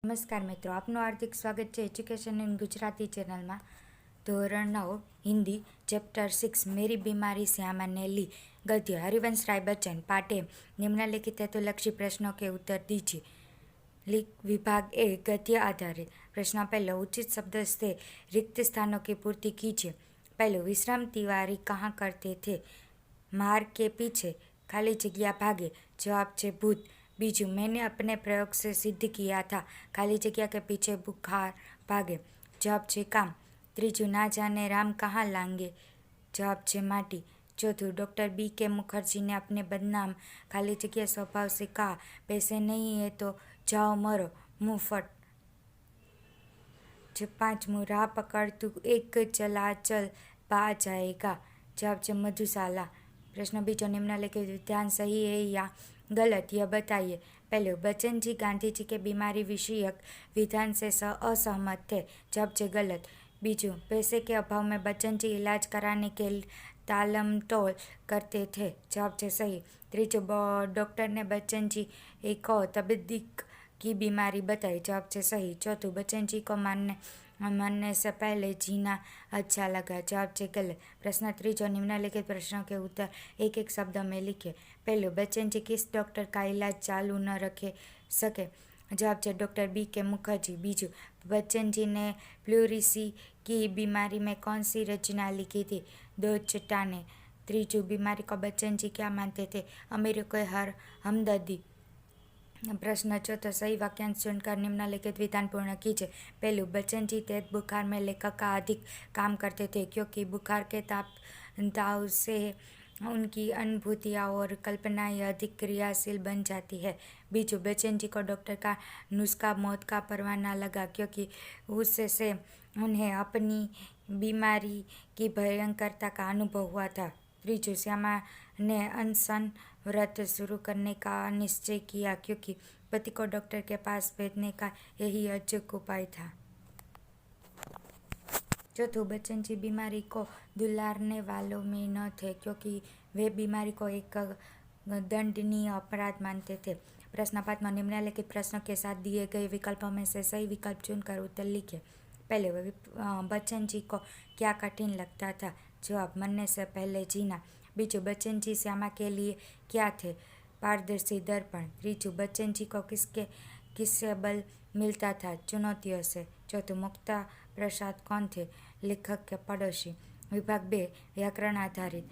નમસ્કાર મિત્રો, આપનું હાર્દિક સ્વાગત છે એજ્યુકેશન ઇન ગુજરાતી ચેનલમાં. ધોરણ 9 હિન્દી ચેપ્ટર 6 मेरी बीमारी सामान्य ली गद्य हरिवंश राय बच्चन पाठ ए निम्नलिखित हेतुलक्षी प्रश्नों के उत्तर दीजिए. विभाग ए गद्य आधारित. प्रश्न पहला, उचित शब्द से रिक्त स्थानों की पूर्ति कीजिए. पहले, विश्राम तिवारी कहाँ करते थे? मार के पीछे. खाली जगह भागे. जवाब छे भूत. बीजू, मैंने अपने प्रयोग से सिद्ध किया था. खाली जगह के पीछे बुखार भागे. जवाब छे काम. त्रीजू, ना जाने राम कहाँ लाएंगे. जवाब छे माटी. चौथू, डॉक्टर बी के मुखर्जी ने अपने बदनाम खाली जगह स्वभाव से कहा, पैसे नहीं है तो जाओ मरो मुंह फट. पांचमू, राह पकड़ तू एक चला चल पा जाएगा. जवाब छे मधुशाला. प्रश्न बीजो, निम्नलिखित विधान सही है या गलत यह बताइए. पहले, बच्चन जी गांधी जी के बीमारी विषयक विधान से असहमत थे. जवाब छे गलत. बीजू, पैसे के अभाव में बच्चन जी इलाज कराने के तालम टोल करते थे. जवाब छे सही. तीजू, डॉक्टर ने बच्चन जी को तबीयत की बीमारी बताई. जवाब छे सही. चौथू, बच्चन जी को मरने से पहले जीना अच्छा लगा. जवाब छे गलत. प्रश्न तीजो, निम्नलिखित प्रश्नों के उत्तर एक एक शब्द में लिखे. पहले, बच्चन जी किस डॉक्टर का इलाज चालू न रखे सके. जवाब छे डॉक्टर बी के मुखर्जी. बीजू, बच्चन जी ने प्लूरिसी की बीमारी में कौन सी रचना लिखी थी? दो चट्टाने. तीजू, बीमारी को बच्चन जी क्या मानते थे? अमीरों के हर हमदर्दी. प्रश्न चौथा, सही वाक्यांश चुनकर निम्नलिखित विधान पूर्ण कीजिए. पहलू, बच्चन जी तेज बुखार में लेखक का अधिक काम करते थे क्योंकि बुखार के ताव से उनकी अनुभूतियाँ और कल्पनाएं अधिक क्रियाशील बन जाती है. बीजू, बच्चन जी को डॉक्टर का नुस्खा मौत का परवाना लगा क्योंकि उससे उन्हें अपनी बीमारी की भयंकरता का अनुभव हुआ था. तीजू, श्यामा ने अनशन व्रत शुरू करने का निश्चय किया क्योंकि पति को डॉक्टर के पास भेजने का यही अचूक उपाय था. चौथू, बच्चन जी बीमारी को दुलारने वालों में न थे क्योंकि वे बीमारी को एक दंडनीय अपराध मानते थे. प्रश्न 5 में निम्नलिखित प्रश्नों के साथ दिए गए विकल्पों में से सही विकल्प चुनकर उत्तर लिखें. पहले, बच्चन जी को क्या कठिन लगता था? जवाब, मरने से पहले जीना. बीजू, बच्चन जी श्यामा के लिए क्या थे? पारदर्शी दर्पण. तीजू, बच्चन जी को किससे बल मिलता था? चुनौतियों से. चौथू, मुक्ता प्रसाद कौन थे? लेखक के पड़ोसी. विभाग बे व्याकरण आधारित.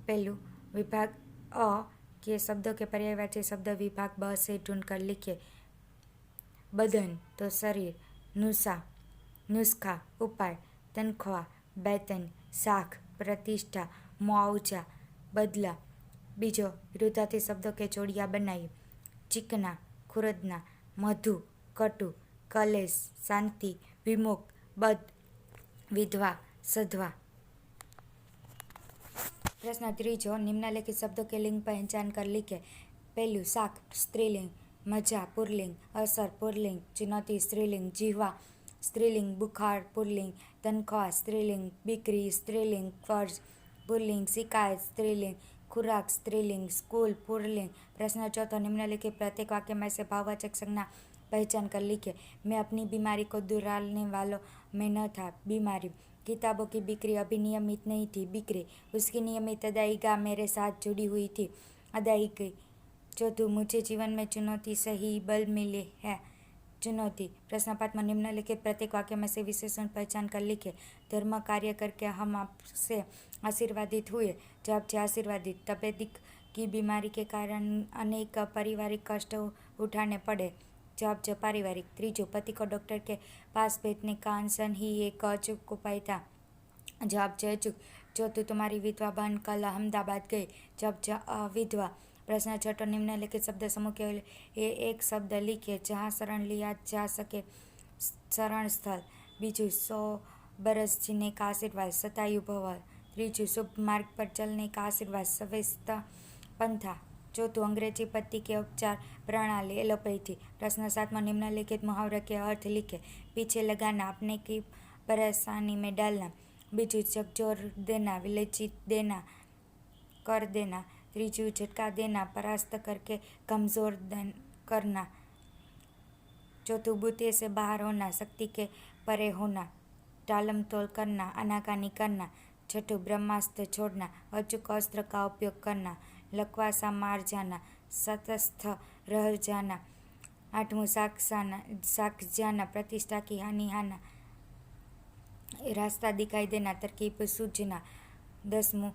पहलू, विभाग अ के शब्दों के पर्यायवाची शब्द विभाग ब से ढूंढकर लिखे. बदन तो शरीर. नुस्खा उपाय. तनख्वाह वेतन. साख प्रतिष्ठा. मुआवजा बदला. बीजो, विरुद्धार्थी शब्दों के जोड़ियाँ बनाइए. चिकना खुरदना. मधु कटु. कलेश शांति. विमुख बद. विधवा सधवा. प्रश्न तीजो, निम्नलिखित शब्दों के लिंग पहचान कर लिखे. पहलू, साख स्त्रीलिंग. मजा पुरलिंग. असर पुरलिंग. चुनौती स्त्रीलिंग. जिह्वा स्त्रीलिंग. बुखार पुरलिंग. तनख्वाह स्त्रीलिंग. बिक्री स्त्रीलिंग. कर्ज पुरलिंग. शिकायत स्त्रीलिंग. खुराक स्त्रीलिंग. स्कूल पुरलिंग. प्रश्न चौथा, निम्नलिखित प्रत्येक वाक्य में से भाववाचक संज्ञा पहचान कर लिखे. मैं अपनी बीमारी को दुलारने वालों में न था. बीमारी. किताबों की बिक्री अभी नियमित नहीं थी. बिक्री. उसकी नियमित अदायगी मेरे साथ जुड़ी हुई थी. अदायगी. चौथू, मुझे जीवन में चुनौती से ही बल मिले है. चुनौती. प्रश्न 5 में निम्नलिखित प्रत्येक वाक्य में से विशेषण पहचान कर लिखे. धर्म कार्य करके हम आपसे आशीर्वादित हुए. जवाब छे आशीर्वादित. तपेदिक की बीमारी के कारण अनेक पारिवारिक कष्ट उठाने पड़े. जवाब छे पारिवारिक. तीजू, पति को डॉक्टर के पास भेजने का अनशन ही एक अचूक उपाय था. जवाब छे अचूक. चौथू, तुम्हारी विधवा बहन कल अहमदाबाद गई. जवाब छे विधवा. प्रश्न छठो, निम्नलिखित शब्द समूह के लिए एक शब्द लिखिए जहाँ शरण लिया जा सके. शरण स्थल. बीजू, 100 बरस जीने का आशीर्वाद. शतायु भव. तीजू, शुभ मार्ग पर चलने का आशीर्वाद. स्वस्थ पंथा. चौथू, अंग्रेजी पत्ती के उपचार प्रणाली एलोपैथी. प्रश्न 7 में निम्नलिखित मुहावरे के अर्थ लिखे. पीछे लगाना. अपने की परेशानी में डालना. बीजू, झकझोर देना. विलेचित देना. कर देना. तीजू, झटका देना. परास्त करके कमजोर करना. चौथों बुद्धि से बाहर होना, शक्ति के परे होना, टालम टोल करना, आनाकानी करना। छठों ब्रह्मास्त्र छोड़ना, अचूक अस्त्र का उपयोग करना, लकवासा मार जाना, तटस्थ रह जाना। आठवां साख जाना, प्रतिष्ठा की हानि हाना, रास्ता दिखाई देना, तरकीब सूझना। 10वां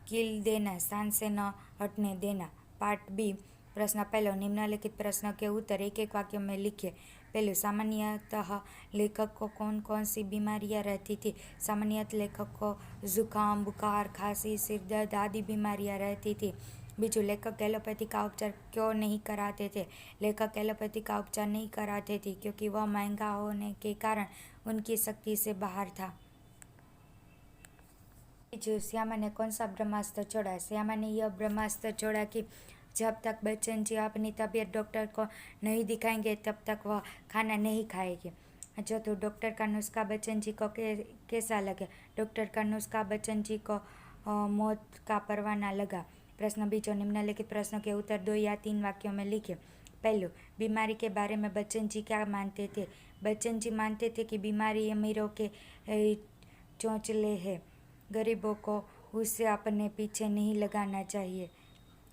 किल देना, शान से न हटने देना। Part B. प्रश्न पहला, निम्नलिखित प्रश्न के उत्तर एक एक वाक्य में लिखिए। पहले, सामान्यतः लेखक को कौन कौन सी बीमारियां रहती थी? सामान्यतः लेखक को जुकाम, बुखार, खांसी, सिर दर्द आदि बीमारियां रहती थी। बीजू, लेखक एलोपैथी का उपचार क्यों नहीं कराते थे? लेखक एलोपैथी का उपचार नहीं कराते थे क्योंकि वह महंगा होने के कारण उनकी शक्ति से बाहर था। बीजू, श्यामा ने कौन सा ब्रह्मास्त्र छोड़ा? श्यामा ने यह ब्रह्मास्त्र छोड़ा कि जब तक बच्चन जी अपनी तबीयत डॉक्टर को नहीं दिखाएंगे तब तक वह खाना नहीं खाएगी। चौथों, डॉक्टर का नुस्खा बच्चन जी को कैसा लगा? डॉक्टर का नुस्खा बच्चन जी को मौत का परवाना लगा। प्रश्न बीजो, निम्नलिखित प्रश्नों के उत्तर 2 या 3 वाक्यों में लिखे। पहलू, बीमारी के बारे में बच्चन जी क्या मानते थे? बच्चन जी मानते थे कि बीमारी अमीरों के चौंचले है, गरीबों को उसे अपने पीछे नहीं लगाना चाहिए।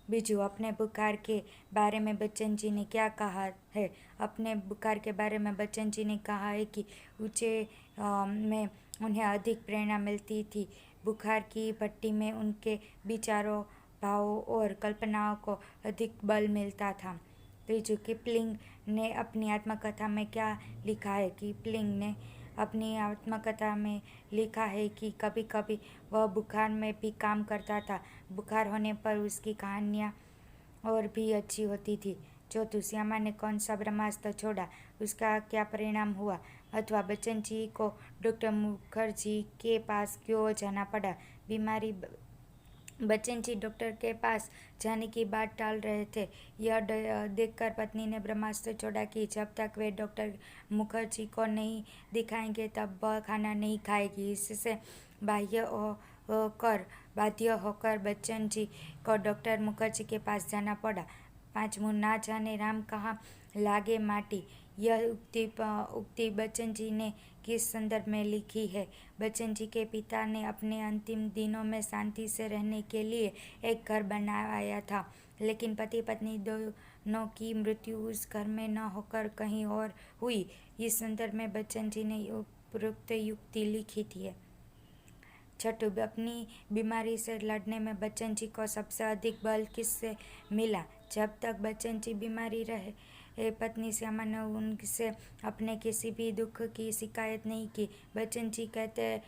बीजू, अपने बुखार के बारे में बच्चन जी ने क्या कहा है? अपने बुखार के बारे में बच्चन जी ने कहा है कि ऊंचे में उन्हें अधिक प्रेरणा मिलती थी। बुखार की भट्टी में उनके विचारों, भावों और कल्पनाओं को अधिक बल मिलता था। त्रीजू, किपलिंग ने अपनी आत्मकथा में क्या लिखा है? किपलिंग ने अपनी आत्मकथा में लिखा है कि कभी कभी वह बुखार में भी काम करता था। बुखार होने पर उसकी कहानियाँ और भी अच्छी होती थी। चौथू, श्यामा ने कौन सा ब्रह्मास्त्र छोड़ा? उसका क्या परिणाम हुआ? अथवा बच्चन जी को डॉक्टर मुखर्जी के पास क्यों जाना पड़ा? बीमारी बच्चन जी डॉक्टर के पास जाने की बात टाल रहे थे। यह देखकर पत्नी ने ब्रह्मास्त्र छोड़ा कि जब तक वे डॉक्टर मुखर्जी को नहीं दिखाएंगे तब वह खाना नहीं खाएगी। इससे बाध्य होकर बच्चन जी को डॉक्टर मुखर्जी के पास जाना पड़ा। 5वां, ना जाने राम कहाँ लागे माटी। यह उक्ति बच्चन जी ने किस संदर्भ में लिखी है? बच्चन जी के पिता ने अपने अंतिम दिनों में शांति से रहने के लिए एक घर बनाया था, लेकिन पति पत्नी दोनों की मृत्यु उस घर में न होकर कहीं और हुई। इस संदर्भ में बच्चन जी ने उपरोक्त युक्ति लिखी थी। छठू, अपनी बीमारी से लड़ने में बच्चन जी को सबसे अधिक बल किससे मिला? जब तक बच्चन जी बीमारी रहे पत्नी श्यामा ने उनसे अपने किसी भी दुख की शिकायत नहीं की। बच्चन जी कहते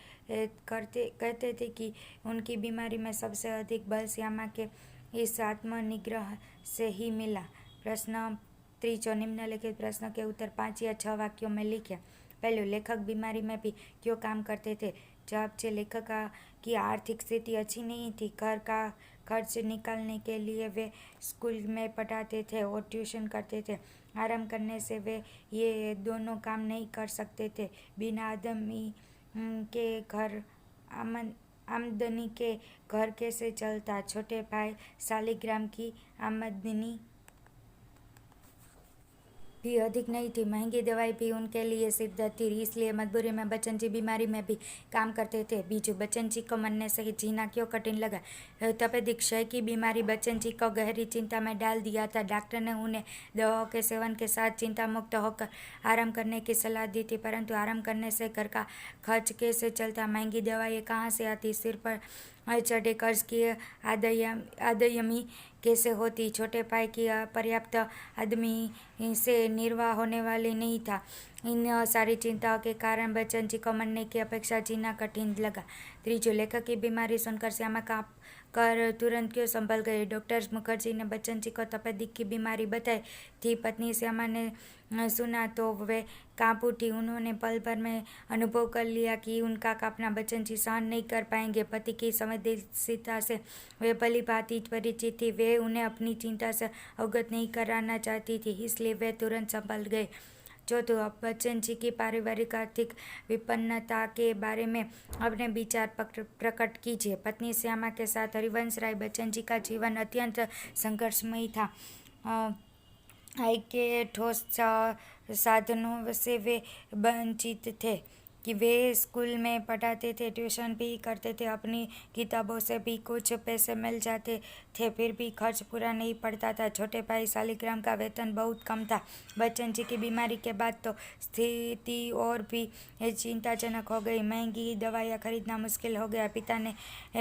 थे कि उनकी बीमारी में सबसे अधिक बल श्यामा के इस आत्मनिग्रह से ही मिला। प्रश्न त्रीजो, निम्नलिखित प्रश्नों के उत्तर 5 या 6 वाक्यों में लिखे। पहले, लेखक बीमारी में भी क्यों काम करते थे? जब से लेखक की आर्थिक स्थिति अच्छी नहीं थी, घर का खर्च निकालने के लिए वे स्कूल में पढ़ाते थे और ट्यूशन करते थे। आराम करने से वे ये दोनों काम नहीं कर सकते थे। बिना आमदनी के घर कैसे चलता? छोटे भाई शालिग्राम की आमदनी भी अधिक नहीं थी, महंगी दवाई भी उनके लिए सिरदर्द थी, इसलिए मजबूरी में बच्चन जी बीमारी में भी काम करते थे। बीजू, बच्चन जी को मरने से जीना क्यों कठिन लगा? तपेदिक क्षय की बीमारी बच्चन जी को गहरी चिंता में डाल दिया था। डॉक्टर ने उन्हें दवाओं के सेवन के साथ चिंता मुक्त होकर आराम करने की सलाह दी थी, परंतु आराम करने से घर का खर्च कैसे चलता? महंगी दवाएं कहाँ से आती? सिर पर चढ़े कर्ज की आदयमी कैसे होती? छोटे भाई की पर्याप्त आदमी से निर्वाह होने वाली नहीं था। इन सारी चिंताओं के कारण बच्चन जी को मरने की अपेक्षा जीना कठिन लगा। त्रीजो, लेखक की बीमारी सुनकर श्यामा कांप कर तुरंत क्यों संभल गए? डॉक्टर मुखर्जी ने बच्चन जी को तपेदिक की बीमारी बताई थी। पत्नी श्यामा ने सुना तो वे कांप उठी। उन्होंने पल भर में अनुभव कर लिया कि उनका कांपना बच्चन जी सहन नहीं कर पाएंगे। पति की संवेदनशीलता से वे भली भांति परिचित थी। वे उन्हें अपनी चिंता से अवगत नहीं कराना चाहती थी, इसलिए वे तुरंत संभल गए। चौथो, अब बच्चन जी की पारिवारिक आर्थिक विपन्नता के बारे में अपने विचार प्रकट कीजिए। पत्नी श्यामा के साथ हरिवंश राय बच्चन जी का जीवन अत्यंत संघर्षमयी था। आई के ठोस साधनों से वे वंचित थे कि वे स्कूल में पढ़ाते थे, ट्यूशन भी करते थे, अपनी किताबों से भी कुछ पैसे मिल जाते थे, फिर भी खर्च पूरा नहीं पड़ता था। छोटे भाई शालिग्राम का वेतन बहुत कम था। बच्चन जी की बीमारी के बाद तो स्थिति और भी चिंताजनक हो गई। महंगी दवाइयाँ खरीदना मुश्किल हो गया। पिता ने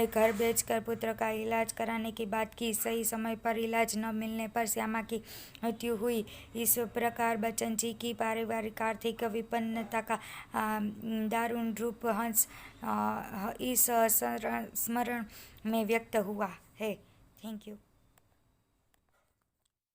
घर बेचकर पुत्र का इलाज कराने की बात की। सही समय पर इलाज न मिलने पर श्यामा की मृत्यु हुई। इस प्रकार बच्चन जी की पारिवारिक आर्थिक विपन्नता का दारुण रूप हंस इस स्मरण में व्यक्त हुआ है। Thank you.